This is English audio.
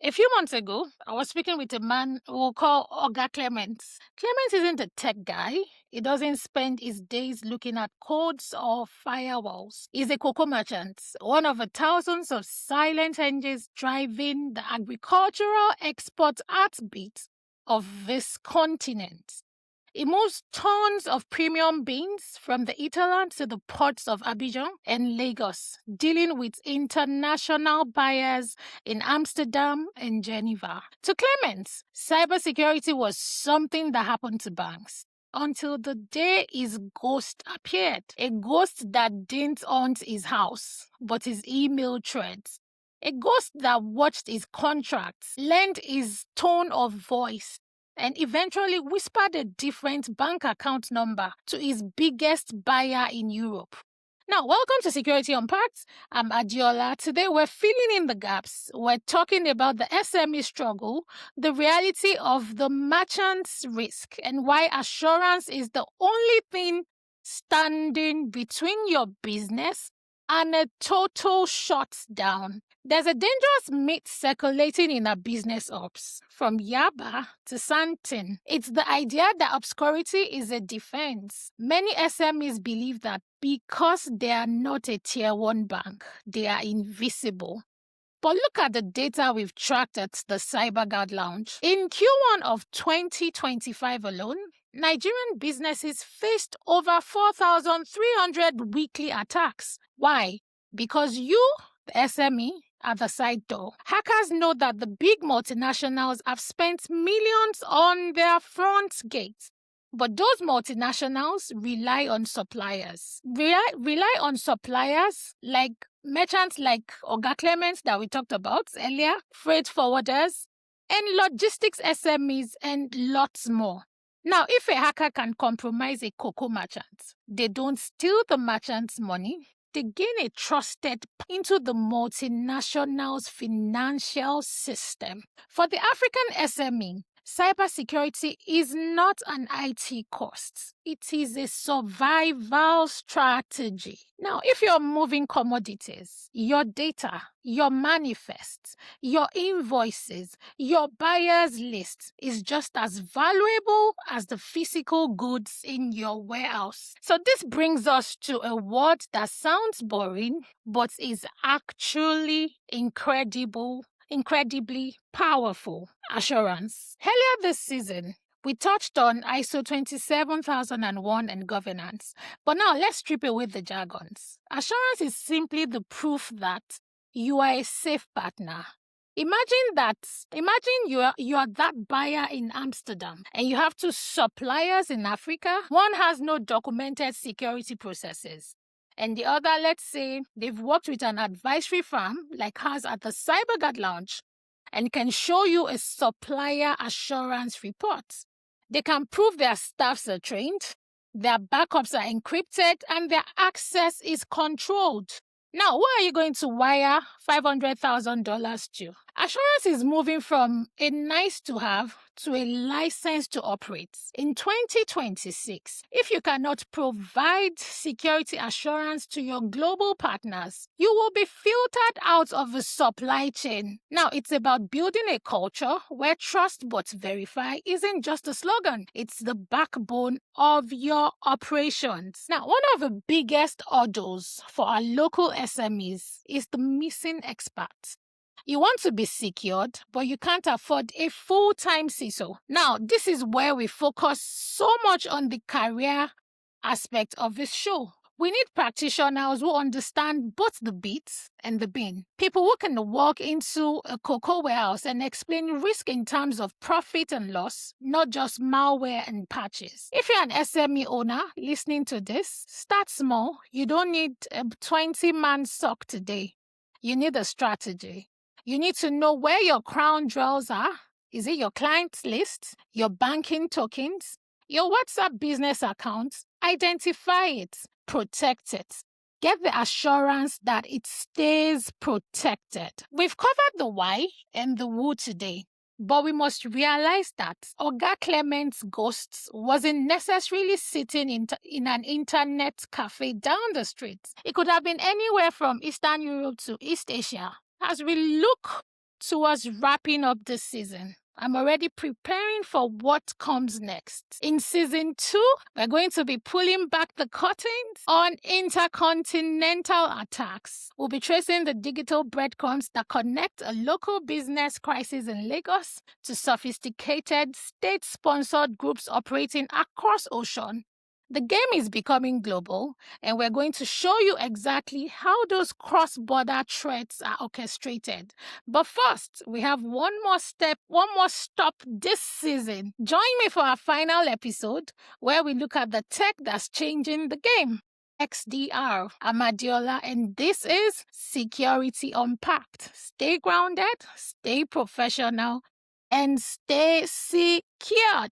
A few months ago, I was speaking with a man we'll call Oga Clements. Clements isn't a tech guy. He doesn't spend his days looking at codes or firewalls. He's a cocoa merchant, one of the thousands of silent engines driving the agricultural export heartbeat of this continent. It moves tons of premium beans from the hinterland to the ports of Abidjan and Lagos, dealing with international buyers in Amsterdam and Geneva. To Clements, cybersecurity was something that happened to banks until the day his ghost appeared. A ghost that didn't haunt his house, but his email threads. A ghost that watched his contracts, learned his tone of voice, and eventually whispered a different bank account number to his biggest buyer in Europe. Now, welcome to Security Unpacked. I'm Adiola. Today, we're filling in the gaps. We're talking about the SME struggle, the reality of the merchant's risk, and why assurance is the only thing standing between your business and a total shutdown. There's a dangerous myth circulating in our business ops, from Yaba to Santin. It's the idea that obscurity is a defense. Many SMEs believe that because they are not a tier 1 bank, they are invisible. But look at the data we've tracked at the Cyberguard Lounge. In Q1 of 2025 alone, Nigerian businesses faced over 4,300 weekly attacks. Why? Because you, the SME, are the side door. Hackers know that the big multinationals have spent millions on their front gates. But those multinationals rely on suppliers. Rely on suppliers like merchants like Oga Clements that we talked about earlier, freight forwarders, and logistics SMEs, and lots more. Now, if a hacker can compromise a cocoa merchant, they don't steal the merchant's money. They gain a trusted into the multinational's financial system. For the African SME, cybersecurity is not an IT cost. It is a survival strategy. Now, if you're moving commodities, your data, your manifests, your invoices, your buyer's list is just as valuable as the physical goods in your warehouse. So this brings us to a word that sounds boring, but is actually incredibly powerful: assurance. Earlier this season, we touched on ISO 27001 and governance, but now let's strip away the jargons. Assurance is simply the proof that you are a safe partner. Imagine you are that buyer in Amsterdam and you have two suppliers in Africa. One has no documented security processes, and the other, let's say, they've worked with an advisory firm like ours at the Cyberguard Lounge and can show you a supplier assurance report. They can prove their staffs are trained, their backups are encrypted, and their access is controlled. Now, who are you going to wire $500,000 to? Assurance is moving from a nice to have to a license to operate. In 2026, if you cannot provide security assurance to your global partners, you will be filtered out of the supply chain. Now, it's about building a culture where trust but verify isn't just a slogan, it's the backbone of your operations. Now, one of the biggest hurdles for our local SMEs is the missing expert. You want to be secured, but you can't afford a full-time CISO. Now, this is where we focus so much on the career aspect of this show. We need practitioners who understand both the bits and the bin. People who can walk into a cocoa warehouse and explain risk in terms of profit and loss, not just malware and patches. If you're an SME owner listening to this, start small. You don't need a 20-man SOC today. You need a strategy. You need to know where your crown jewels are. Is it your client list, your banking tokens, your WhatsApp business accounts? Identify it, protect it. Get the assurance that it stays protected. We've covered the why and the who today, but we must realize that Oga Clement's ghost wasn't necessarily sitting in an internet cafe down the street. It could have been anywhere from Eastern Europe to East Asia. As we look towards wrapping up this season. I'm already preparing for what comes next. In season 2, we're going to be pulling back the curtains on intercontinental attacks. We'll be tracing the digital breadcrumbs that connect a local business crisis in Lagos to sophisticated state-sponsored groups operating across ocean. The game is becoming global, and we're going to show you exactly how those cross-border threats are orchestrated. But first, we have one more stop this season. Join me for our final episode, where we look at the tech that's changing the game. XDR, Amadiola, and this is Security Unpacked. Stay grounded, stay professional, and stay secured.